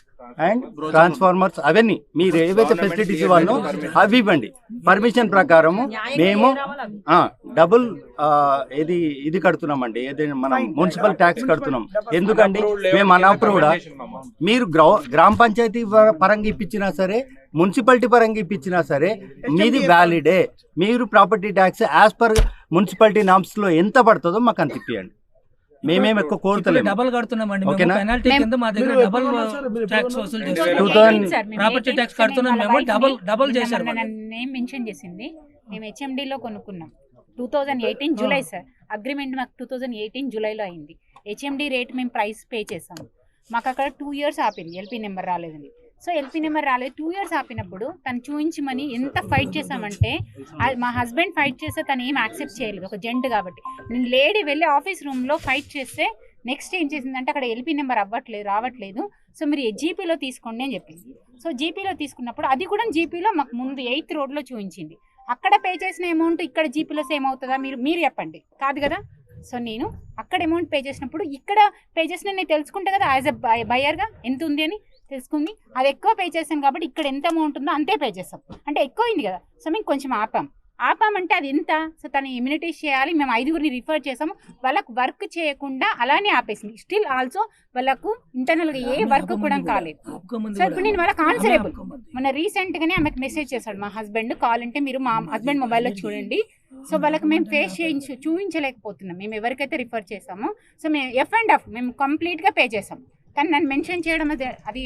and transformers, అవన్నీ మీరు ఏవైతే ఫెసిలిటీస్ ఇవ్వాలో అవి ఇవ్వండి. పర్మిషన్ ప్రకారము మేము డబుల్ ఇది కడుతున్నామండి, ఏదైనా మనం మున్సిపల్ ట్యాక్స్ కడుతున్నాం. ఎందుకండి మేము అన్నప్పుడు కూడా మీరు గ్రామ పంచాయతీ పరంగా ఇప్పించినా సరే, మున్సిపాలిటీ పరంగా ఇప్పించినా సరే మీది వ్యాలిడే. మీరు property tax as per municipality norms లో ఎంత పడుతుందో మాకు అంత ఇప్పియండి. మేమేమి ఎక్కువ కోరుతలేము. డబల్ కడుతున్నామండి, ఓకేనా? పెనాల్టీ కింద మా దగ్గర డబల్ ట్యాక్స్ వసూలు చేస్తారు. 2000 ప్రాపర్టీ ట్యాక్స్ కడుతున్నాం మేము, డబల్ చేశారు. నేమ్ మెన్షన్ చేసింది. మేము HMD లో కొనుక్కున్నాం 2018 జూలై సార్. అగ్రిమెంట్ మాకు 2018 జూలైలో అయింది. HMD రేట్ మేము ప్రైస్ పే చేసాము. మాకు అక్కడ 2 years ఆపింది, LP నెంబర్ రాలేదని. సో LP నెంబర్ రాలేదు, 2 years ఆపినప్పుడు తను చూపించమని ఎంత ఫైట్ చేసామంటే, మా హస్బెండ్ ఫైట్ చేస్తే తను ఏం యాక్సెప్ట్ చేయలేదు, ఒక జెంట్ కాబట్టి. నేను లేడీ వెళ్ళి ఆఫీస్ రూమ్లో ఫైట్ చేస్తే నెక్స్ట్ ఏం చేసిందంటే అక్కడ LP నెంబర్ రావట్లేదు, సో మీరు జీపీలో తీసుకోండి అని చెప్పింది. సో జీపీలో తీసుకున్నప్పుడు అది కూడా జీపీలో మాకు ముందు 8th రోడ్లో చూపించింది. అక్కడ పే చేసిన అమౌంట్ ఇక్కడ జీపీలో సేమ్ అవుతుందా మీరు చెప్పండి, కాదు కదా. సో నేను అక్కడ అమౌంట్ పే చేసినప్పుడు ఇక్కడ పే చేసిన నేను తెలుసుకుంటే కదా యాజ్ ఎ బయర్గా ఎంత ఉంది అని తెలుసుకుంది. అది ఎక్కువ పే చేశాను కాబట్టి ఇక్కడ ఎంత అమౌంట్ ఉందో అంతే పే చేస్తాం, అంటే ఎక్కువైంది కదా. సో మేము కొంచెం ఆపామంటే అది ఎంత. సో తను ఇమ్యూనిటీస్ చేయాలి, మేము 5గురిని రిఫర్ చేసాము. వాళ్ళకు వర్క్ చేయకుండా అలానే ఆపేసింది. స్టిల్ ఆల్సో వాళ్ళకు ఇంటర్నల్గా ఏ వర్క్ కూడా కాలేదు. సో ఇప్పుడు నేను వాళ్ళకి ఆన్సరబుల్. మొన్న రీసెంట్గానే ఆమెకు మెసేజ్ చేశాడు మా హస్బెండ్, కావాలంటే మీరు మా హస్బెండ్ మొబైల్లో చూడండి. సో వాళ్ళకి మేము ఫేస్ చూపించలేకపోతున్నాం, మేము ఎవరికైతే రిఫర్ చేసామో. సో మేము F&F మేము కంప్లీట్గా పే చేసాం. కానీ నన్ను మెన్షన్ చేయడం అది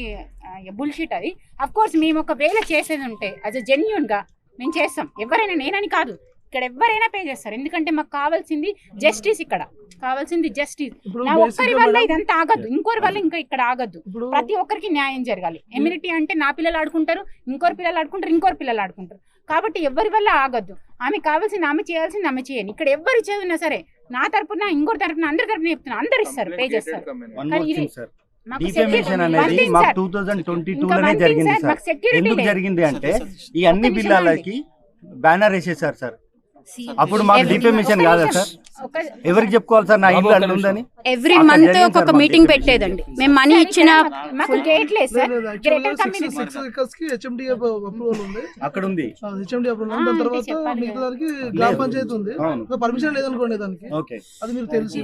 బుల్షిట్. అది అఫ్కోర్స్ మేము ఒకవేళ చేసేది ఉంటే యాజ్ అ జెన్యూన్గా మేము చేస్తాం. ఎవరైనా, నేనని కాదు, ఇక్కడ ఎవరైనా పే చేస్తారు. ఎందుకంటే మాకు కావాల్సింది జస్టిస్, ఇక్కడ కావాల్సింది జస్టిస్. నా ఒక్కరి వల్ల ఇదంతా ఆగద్దు, ఇంకోరి వల్ల ఇంకా ఇక్కడ ఆగద్దు. ప్రతి ఒక్కరికి న్యాయం జరగాలి. ఎమ్యూనిటీ అంటే నా పిల్లలు ఆడుకుంటారు, ఇంకోరి పిల్లలు ఆడుకుంటారు, ఇంకోరి పిల్లలు ఆడుకుంటారు. కాబట్టి ఎవరి వల్ల ఆగద్దు. ఆమె కావాల్సింది ఆమె చేయాల్సింది ఆమె చేయని. ఇక్కడ ఎవరు చదివినా సరే నా తరపున ఇంకోరి తరపున అందరి తరపున చెప్తున్నా, అందరు ఇస్తారు, పే చేస్తారు. డిఫెమేషన్ అనేది మాకు 2022లోనే జరిగింది సార్. ఎందుకు జరిగింది అంటే ఈ అన్ని బిల్లాలకి బ్యానర్ వేసేసారు సార్. అప్పుడు మాకు డిఫెమేషన్ కాదా సార్? ఎవరికి చెప్పుకోవాలి సార్ నా ఇల్లు అట్లా ఉందని? ఎవ్రీ మంత్ ఒక్కొక్క మీటింగ్ పెట్టేదండి. మేము మనీ ఇచ్చిన అక్కడ ఉంది, HMD అప్రూవల్ దాని తర్వాత మిగతా దానికి గ్రామ పంచాయతీ ఉంది, పర్మిషన్ లేదనుకోండి దానికి. ఓకే, అది మీరు తెలిసి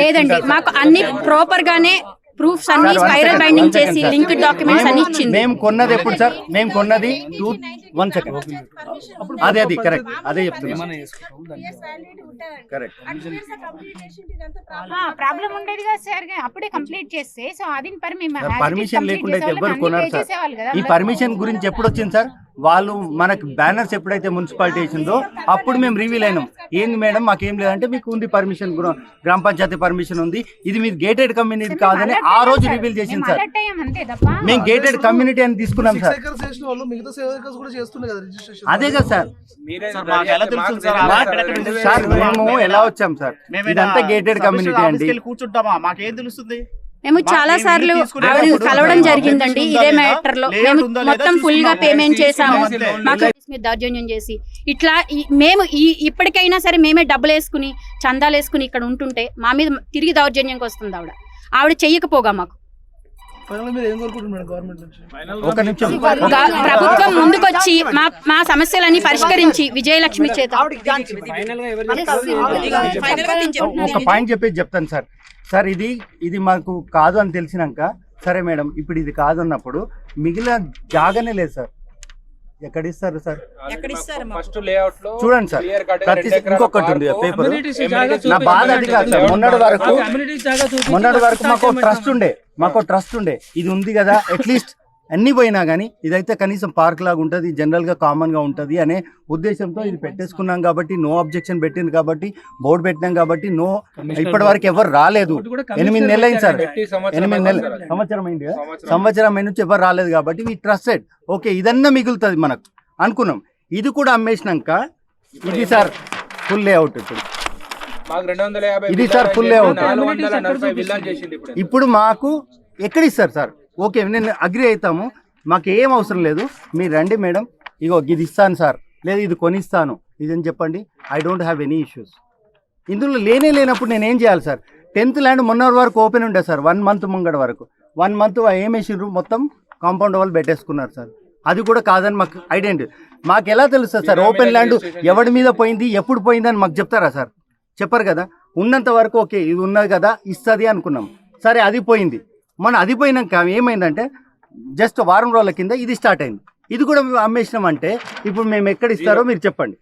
లేదండి, మాకు అన్ని ప్రాపర్ గానే ప్రూఫ్స్ అన్ని స్పైరల్ బైండింగ్ చేసి లింక్ డాక్యుమెంట్స్ అన్ని ఇచ్చింది. మేము కొన్నది ఎప్పుడు సార్? మేము కొన్నది 1 సెకండ్, అది కరెక్ట్, అదే చెప్తున్నా. కరెక్ట్, ప్రాబ్లం ఉండేది కదా సార్, అప్పుడే కంప్లీట్ చేస్తే. సో అది పర్మిషన్ లేకుండా అయితే ఎవరు కొన్నారు సార్? ఈ పర్మిషన్ గురించి ఎప్పుడు వచ్చింది సార్? వాళ్ళు మనకు బ్యానర్స్ ఎప్పుడైతే మున్సిపాలిటీ వేసిందో అప్పుడు మేము రివీల్ అయినాం. ఏంది మేడం మాకేం లేదంటే మీకు ఉంది పర్మిషన్, గ్రామ పంచాయతీ పర్మిషన్ ఉంది, ఇది మీరు గేటెడ్ కమ్యూనిటీ కాదని ఆ రోజు రివీల్ చేసింది సార్. మేము గేటెడ్ కమ్యూనిటీ అని తీసుకున్నాం సార్. అదే కదా సార్. సార్ మేము ఎలా వచ్చాం సార్? ఇదంతా గేటెడ్ కమ్యూనిటీ అండి. కూర్చుంటామా? మాకేం తెలుస్తుంది? మేము చాలా సార్లు ఆవిడ కలవడం జరిగిందండి ఇదే మ్యాటర్ లో. మేము మొత్తం ఫుల్ గా పేమెంట్ చేసాము. మాకు దౌర్జన్యం చేసి ఇట్లా మేము ఇప్పటికైనా సరే మేమే డబ్బులు వేసుకుని చందాలు వేసుకుని ఇక్కడ ఉంటుంటే మా మీద తిరిగి దౌర్జన్యంకి వస్తుంది ఆవిడ చెయ్యకపోగా మాకు. ప్రభుత్వం ముందుకొచ్చి మా సమస్యలన్నీ పరిష్కరించి విజయలక్ష్మి చేత ఒక పాయింట్ చెప్పేది చెప్తాను సార్. సార్ ఇది మాకు కాదు అని తెలిసినాక సరే మేడం ఇప్పుడు ఇది కాదు అన్నప్పుడు మిగిలిన జాగానే లేదు సార్. ఎక్కడ ఇస్తారు సార్? చూడండి సార్, ఇంకొకటి ఉంది పేపర్. నా బాధ అది కాదు సార్. మొన్నటి వరకు మాకు ట్రస్ట్ ఉండే ఇది ఉంది కదా, అట్లీస్ట్ అన్ని పోయినా కానీ ఇదైతే కనీసం పార్క్ లాగా ఉంటుంది, జనరల్గా కామన్గా ఉంటుంది అనే ఉద్దేశంతో ఇది పెట్టేసుకున్నాం కాబట్టి, నో అబ్జెక్షన్ పెట్టింది కాబట్టి, బోర్డు పెట్టినాం కాబట్టి ఇప్పటి వరకు ఎవరు రాలేదు. 8 నెలలు అయింది సార్, 8 నెలలు, సంవత్సరం అయిన నుంచి ఎవరు రాలేదు కాబట్టి వీ ట్రస్టెడ్. ఓకే ఇదన్నా మిగులుతుంది మనకు అనుకున్నాం. ఇది కూడా అమ్మేసినాక ఇది సార్ ఫుల్ లేఅవుట్. ఇది సార్ ఫుల్ లేఅవుట్. ఇప్పుడు మాకు ఎక్కడ ఇస్తారు సార్? ఓకే నేను అగ్రి అవుతాము, మాకు ఏం అవసరం లేదు, మీరు రండి మేడం, ఇగో ఇది ఇస్తాను సార్, లేదు ఇది కొనిస్తాను, ఇదని చెప్పండి. I don't have any issues. ఇందులో లేనప్పుడు నేను ఏం చేయాలి సార్? 10th ల్యాండ్ మొన్న వరకు ఓపెన్ ఉండే సార్, 1 month ముంగడ వరకు. 1 month ఏం వేసిండ్రు, మొత్తం కాంపౌండ్ వాళ్ళు పెట్టేసుకున్నారు సార్. అది కూడా కాదని మాకు ఐడెంటిటీ. మాకు ఎలా తెలుస్తుంది సార్ ఓపెన్ ల్యాండ్ ఎవరి మీద పోయింది, ఎప్పుడు పోయింది అని మాకు చెప్తారా సార్? చెప్పరు కదా. ఉన్నంత వరకు ఓకే ఇది ఉన్నది కదా ఇస్తుంది అనుకున్నాం. సరే అది పోయింది. అది పోయినాక ఏమైందంటే జస్ట్ వారం రోజుల కింద ఇది స్టార్ట్ అయింది. ఇది కూడా మేము అమ్మేసినాం అంటే ఇప్పుడు మేము ఎక్కడ ఇస్తారో మీరు చెప్పండి.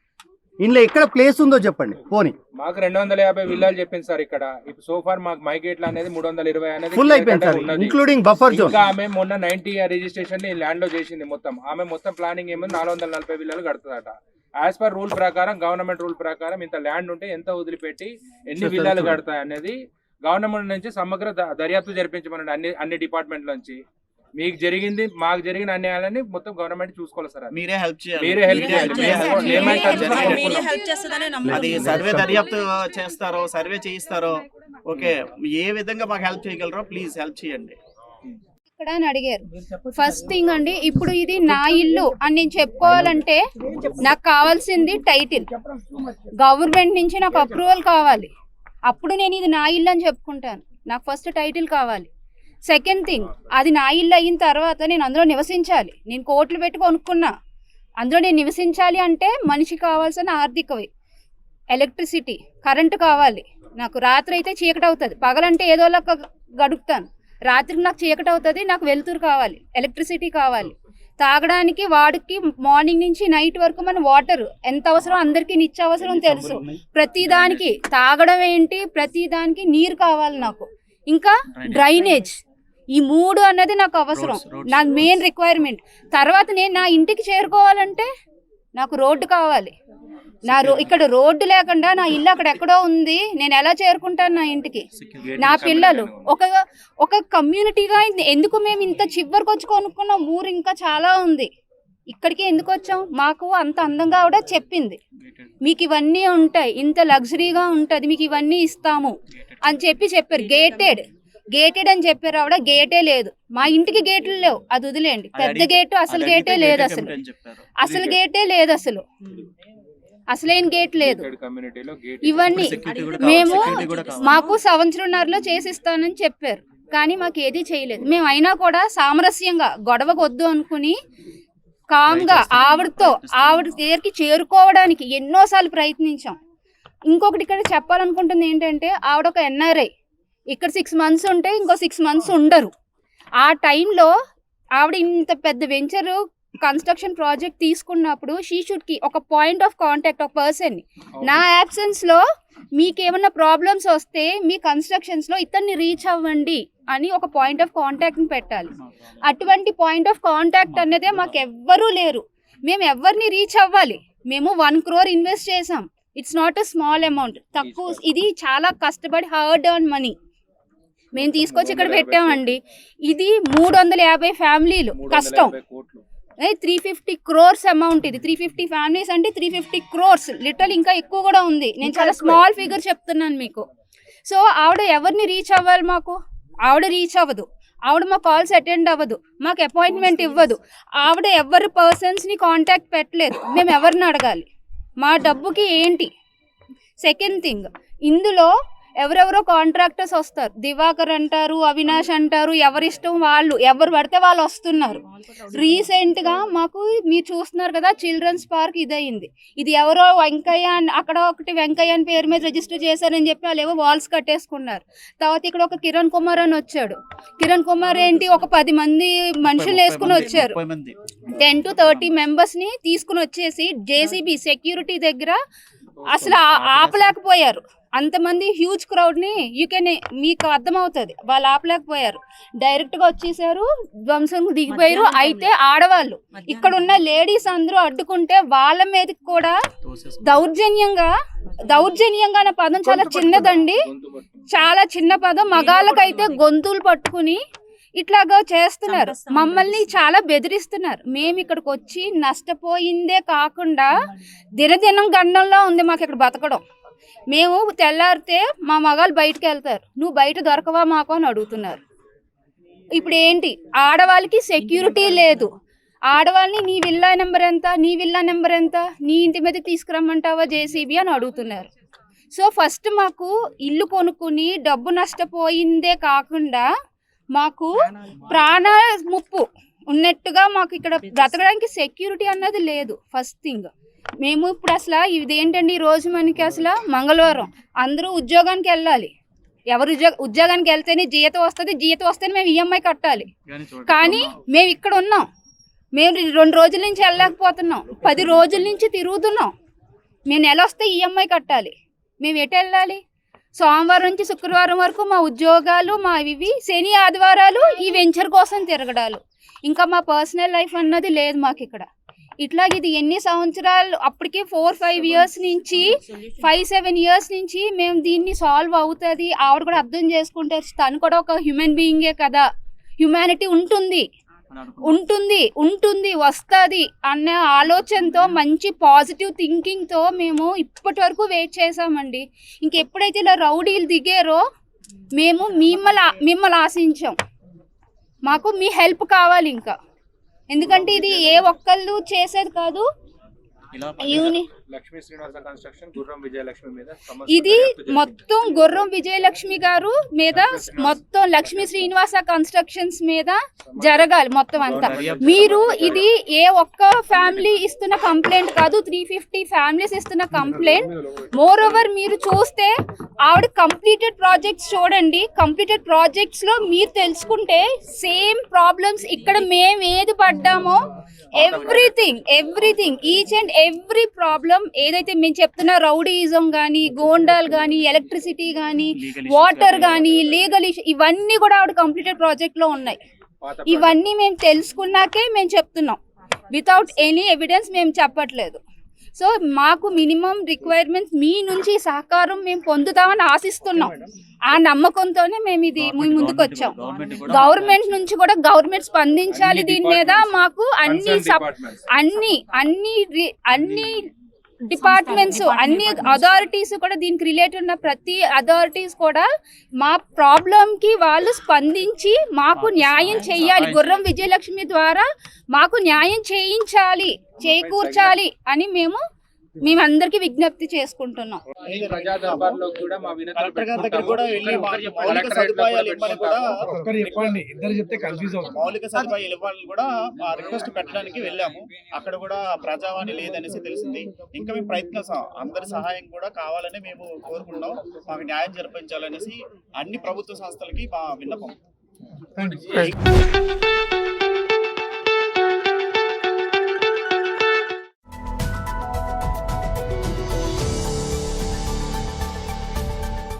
ఇందులో ఎక్కడ ప్లేస్ ఉందో చెప్పండి. పోనీ మాకు 250 విల్లాలు చెప్పింది సార్ ఇక్కడ. ఇప్పుడు సోఫార్ మాకు మైగేట్ల అనేది 320 అనేది ఫుల్ అయిపోయింది సార్, ఇంక్లూడింగ్ బఫర్ జోన్. ఆమె మొన్న 90 రిజిస్ట్రేషన్ ల్యాండ్ లో చేసింది మొత్తం. ఆమె మొత్తం ప్లానింగ్ ఏమో 440 విల్లాలు కడుతుందట. యాజ్ పర్ రూల్ ప్రకారం, గవర్నమెంట్ రూల్ ప్రకారం ఇంత ల్యాండ్ ఉంటే ఎంత వదిలిపెట్టి ఎన్ని విల్లాలు కడతాయి అనేది గవర్నమెంట్ నుంచి సమగ్ర దర్యాప్తు జరిపించమనండి అన్ని డిపార్ట్మెంట్ నుంచి. మీకు జరిగింది మాకు జరిగిన అన్యాయాలని మొత్తం గవర్నమెంట్ చూసుకోవాలి సార్. మీరే హెల్ప్ చేయాలి. అది సర్వే దర్యాప్తు చేస్తారో, సర్వే చేయిస్తారో, ఓకే ఏ విధంగా మాకు హెల్ప్ చేయగలరో ప్లీజ్ హెల్ప్ చేయండి. ఇక్కడ అని అడిగారు. ఫస్ట్ థింగ్ అండి, ఇప్పుడు ఇది నా ఇల్లు అని నేను చెప్పుకోవాలంటే నాకు కావాల్సింది టైటిల్. గవర్నమెంట్ నుంచి నాకు అప్రూవల్ కావాలి, అప్పుడు నేను ఇది నా ఇల్లు అని చెప్పుకుంటాను. నాకు ఫస్ట్ టైటిల్ కావాలి. సెకండ్ థింగ్, అది నా ఇల్లు అయిన తర్వాత నేను అందులో నివసించాలి. నేను కోట్లు పెట్టి కొనుక్కున్నా, అందులో నేను నివసించాలి అంటే మనిషి కావాల్సిన ఆర్థికవి, ఎలక్ట్రిసిటీ, కరెంటు కావాలి. నాకు రాత్రి అయితే చీకటి అవుతుంది, పగలంటే ఏదోలా గడుపుతాను. రాత్రికి నాకు చీకటి అవుతుంది, నాకు వెలుతురు కావాలి, ఎలక్ట్రిసిటీ కావాలి. తాగడానికి వాడికి మార్నింగ్ నుంచి నైట్ వరకు మన వాటర్ ఎంత అవసరం అందరికీ నిత్యావసరం తెలుసు. ప్రతిదానికి తాగడం ఏంటి, ప్రతిదానికి నీరు కావాలి నాకు. ఇంకా డ్రైనేజ్, ఈ 3 అన్నది నాకు అవసరం, నాకు మెయిన్ రిక్వైర్మెంట్. తర్వాత నేను నా ఇంటికి చేరుకోవాలంటే నాకు రోడ్డు కావాలి. ఇక్కడ రోడ్డు లేకుండా నా ఇల్లు అక్కడ ఎక్కడో ఉంది, నేను ఎలా చేరుకుంటాను నా ఇంటికి? నా పిల్లలు ఒక కమ్యూనిటీగా ఎందుకు మేము ఇంత చివరికి వచ్చి కొనుక్కున్నాం? ఊరు ఇంకా చాలా ఉంది, ఇక్కడికి ఎందుకు వచ్చాం? మాకు అంత అందంగా కూడా చెప్పింది మీకు ఇవన్నీ ఉంటాయి, ఇంత లగ్జరీగా ఉంటుంది, మీకు ఇవన్నీ ఇస్తాము అని చెప్పారు. గేటెడ్ అని చెప్పారు ఆవిడ. గేటే లేదు, మా ఇంటికి గేట్లు లేవు, అది వదిలేండి. పెద్ద గేటు అసలు గేటే లేదు, అసలు గేటే లేదు, అసలేం గేట్ లేదు. ఇవన్నీ మేము మాకు 1.5 సంవత్సరంలో చేసిస్తానని చెప్పారు, కానీ మాకు ఏది చేయలేదు. మేము అయినా కూడా సామరస్యంగా గొడవకొద్దు అనుకుని కామ్గా ఆవిడ దగ్గరికి చేరుకోవడానికి ఎన్నోసార్లు ప్రయత్నించాం. ఇంకొకటి ఇక్కడ చెప్పాలనుకుంటుంది ఏంటంటే, ఆవిడ ఒక NRI, ఇక్కడ 6 months ఉంటే ఇంకో 6 months ఉండరు. ఆ టైంలో ఆవిడ ఇంత పెద్ద వెంచర్ కన్స్ట్రక్షన్ ప్రాజెక్ట్ తీసుకున్నప్పుడు షీ షుడ్కి ఒక పాయింట్ ఆఫ్ కాంటాక్ట్, ఒక పర్సన్, నా యాబ్సెన్స్లో మీకేమన్నా ప్రాబ్లమ్స్ వస్తే మీ కన్స్ట్రక్షన్స్లో ఇతన్ని రీచ్ అవ్వండి అని ఒక పాయింట్ ఆఫ్ కాంటాక్ట్ని పెట్టాలి. అటువంటి పాయింట్ ఆఫ్ కాంటాక్ట్ అనేదే మాకు ఎవ్వరూ లేరు. మేము ఎవరిని రీచ్ అవ్వాలి? మేము 1 crore ఇన్వెస్ట్ చేసాం. It's not a small amount, తక్కువ. ఇది చాలా కష్టపడి హార్డ్ ఎర్న్ మనీ మేము తీసుకొచ్చి ఇక్కడ పెట్టామండి. ఇది 350 ఫ్యామిలీలు కష్టం. 350 crores అమౌంట్. ఇది 350 ఫ్యామిలీస్ అంటే 350 crores, లిటరల్ ఇంకా ఎక్కువ కూడా ఉంది. నేను చాలా స్మాల్ ఫిగర్ చెప్తున్నాను మీకు. సో ఆవిడ ఎవరిని రీచ్ అవ్వాలి? మాకు ఆవిడ రీచ్ అవ్వదు, ఆవిడ మా కాల్స్ అటెండ్ అవ్వదు, మాకు అపాయింట్మెంట్ ఇవ్వదు. ఆవిడ ఎవరి పర్సన్స్ని కాంటాక్ట్ పెట్టలేదు. మేము ఎవరిని అడగాలి? మా డబ్బుకి ఏంటి? సెకండ్ థింగ్, ఇందులో ఎవరెవరో కాంట్రాక్టర్స్ వస్తారు. దివాకర్ అంటారు, అవినాష్ అంటారు, ఎవరిష్టం వాళ్ళు, ఎవరు పడితే వాళ్ళు వస్తున్నారు. రీసెంట్గా మాకు మీరు చూస్తున్నారు కదా, చిల్డ్రన్స్ పార్క్ ఇదయింది. ఇది ఎవరో వెంకయ్య, అక్కడ ఒకటి వెంకయ్య అని పేరు మీద రిజిస్టర్ చేశారని చెప్పి వాళ్ళు ఏవో వాల్స్ కట్టేసుకున్నారు. తర్వాత ఇక్కడ ఒక కిరణ్ కుమార్ అని వచ్చాడు. కిరణ్ కుమార్ ఏంటి, ఒక 10 మంది మనుషులు వేసుకుని వచ్చారు. 10 to 30 మెంబర్స్ని తీసుకుని వచ్చేసి JCB సెక్యూరిటీ దగ్గర అసలు ఆపలేకపోయారు. అంతమంది హ్యూజ్ క్రౌడ్ని మీకు అర్థమవుతుంది, వాళ్ళు ఆపలేకపోయారు. డైరెక్ట్గా వచ్చేసారు, ధ్వంసం దిగిపోయారు. అయితే ఆడవాళ్ళు, ఇక్కడ ఉన్న లేడీస్ అందరూ అడ్డుకుంటే వాళ్ళ మీదకి కూడా దౌర్జన్యంగా అనే పదం చాలా చిన్నదండి, చాలా చిన్న పదం. మగాళ్ళకైతే గొంతులు పట్టుకుని ఇట్లాగా చేస్తున్నారు, మమ్మల్ని చాలా బెదిరిస్తున్నారు. మేము ఇక్కడికి వచ్చి నష్టపోయిందే కాకుండా దినదినం గండంలో ఉంది మాకు ఇక్కడ బతకడం. మేము తెల్లారితే మా మగాళ్ళు బయటకు వెళ్తారు, నువ్వు బయట దొరకవా మాకు అని అడుగుతున్నారు. ఇప్పుడు ఏంటి, ఆడవాళ్ళకి సెక్యూరిటీ లేదు. ఆడవాళ్ళని నీ విల్లా నెంబర్ ఎంత, నీ విల్లా నెంబర్ ఎంత, నీ ఇంటి మీద తీసుకురమ్మంటావా JCB అని అడుగుతున్నారు. సో ఫస్ట్ మాకు ఇల్లు కొనుక్కుని డబ్బు నష్టపోయిందే కాకుండా మాకు ప్రాణ ముప్పు ఉన్నట్టుగా మాకు ఇక్కడ బ్రతకడానికి సెక్యూరిటీ అన్నది లేదు. ఫస్ట్ థింగ్ మేము ఇప్పుడు అసలు ఇదేంటండి, ఈ రోజు మనకి అసలు మంగళవారం అందరూ ఉద్యోగానికి వెళ్ళాలి. ఎవరు ఉద్యోగానికి వెళ్తేనే జీతం వస్తుంది, జీతం వస్తేనే మేము ఈఎంఐ కట్టాలి. కానీ మేము ఇక్కడ ఉన్నాం, మేము 2 రోజుల నుంచి వెళ్ళలేకపోతున్నాం, 10 రోజుల నుంచి తిరుగుతున్నాం. మేము నెల వస్తే ఈఎంఐ కట్టాలి, మేము ఎటు వెళ్ళాలి? సోమవారం నుంచి శుక్రవారం వరకు మా ఉద్యోగాలు మా ఇవి, శని ఆదివారాలు ఈ వెంచర్ కోసం తిరగడాలు. ఇంకా మా పర్సనల్ లైఫ్ అన్నది లేదు మాకు ఇక్కడ. ఇట్లాగ ఇది ఎన్ని సంవత్సరాలు, అప్పటికి 4-5 ఇయర్స్ నుంచి 5-7 ఇయర్స్ నుంచి మేము దీన్ని సాల్వ్ అవుతుంది, ఆవిడ కూడా అర్థం చేసుకుంటే తను కూడా ఒక హ్యూమన్ బీయింగే కదా, హ్యుమానిటీ ఉంటుంది వస్తుంది అన్న ఆలోచనతో, మంచి పాజిటివ్ థింకింగ్తో మేము ఇప్పటి వరకు వెయిట్ చేసామండి. ఇంకెప్పుడైతే ఇలా రౌడీలు దిగారో మేము మిమ్మల్ని ఆశించాం. మాకు మీ హెల్ప్ కావాలి ఇంకా, ఎందుకంటే ఇది ఏ ఒక్కళ్ళు చేసేది కాదు. లక్ష్మీ శ్రీనివాస కన్స్ట్రక్షన్ గుర్రం విజయలక్ష్మి మీద ఇది మొత్తం గుర్రం విజయలక్ష్మి గారు మీద, మొత్తం లక్ష్మీ శ్రీనివాస కన్స్ట్రక్షన్స్ మీద జరగాలి మొత్తం అంతా. మీరు ఇది ఏ ఒక్క ఫ్యామిలీ ఇస్తున్న కంప్లైంట్ కాదు, 350 ఫ్యామిలీస్ ఇస్తున్న కంప్లైంట్. మోర్ ఓవర్ మీరు చూస్తే ఆవిడ కంప్లీటెడ్ ప్రాజెక్ట్స్ చూడండి, కంప్లీటెడ్ ప్రాజెక్ట్స్ లో మీరు తెలుసుకుంటే సేమ్ ప్రాబ్లమ్స్ ఇక్కడ మేము ఏది పడ్డామో everything each and every problem ఏదైతే మేము చెప్తున్న రౌడీయిజం కానీ, గోండాలు కానీ, ఎలక్ట్రిసిటీ కానీ, వాటర్ కానీ, లీగల్ ఇష్యూ, ఇవన్నీ కూడా ఆవిడ కంప్లీటెడ్ ప్రాజెక్ట్ లో ఉన్నాయి. ఇవన్నీ మేము తెలుసుకున్నాకే మేము చెప్తున్నాం, వితౌట్ ఎనీ ఎవిడెన్స్ మేము చెప్పట్లేదు. సో మాకు మినిమం రిక్వైర్మెంట్స్ మీ నుంచి సహకారం మేము పొందుతామని ఆశిస్తున్నాం. ఆ నమ్మకంతోనే మేము ఇది ముందుకు వచ్చాం. గవర్నమెంట్ నుంచి కూడా గవర్నమెంట్ స్పందించాలి దీని మీద. మాకు అన్ని డిపార్ట్మెంట్స్, అన్ని అథారిటీస్ కూడా, దీనికి రిలేటెడ్ ఉన్న ప్రతి అథారిటీస్ కూడా మా ప్రాబ్లంకి వాళ్ళు స్పందించి మాకు న్యాయం చేయాలి. గుర్రం విజయలక్ష్మి ద్వారా మాకు న్యాయం చేకూర్చాలి అని మేమందరికీ విజ్ఞప్తి చేసుకుంటున్నాం. ప్రజా దర్బార్లో కూడా మా కలెక్టర్ గారి దగ్గర కూడా వెళ్ళి మౌలిక సదుపాయాలు ఇవ్వాలని కూడా మౌలిక సదుపాయాలు ఇవ్వాలని కూడా రిక్వెస్ట్ పెట్టడానికి వెళ్ళాము. అక్కడ కూడా ప్రజావాణి లేదనేసి తెలిసింది. ఇంకా మేము ప్రయత్నిస్తాం, అందరి సహాయం కూడా కావాలని మేము కోరుకుంటాం. మాకు న్యాయం జరిపించాలనేసి అన్ని ప్రభుత్వ సంస్థలకి మా విన్నపం.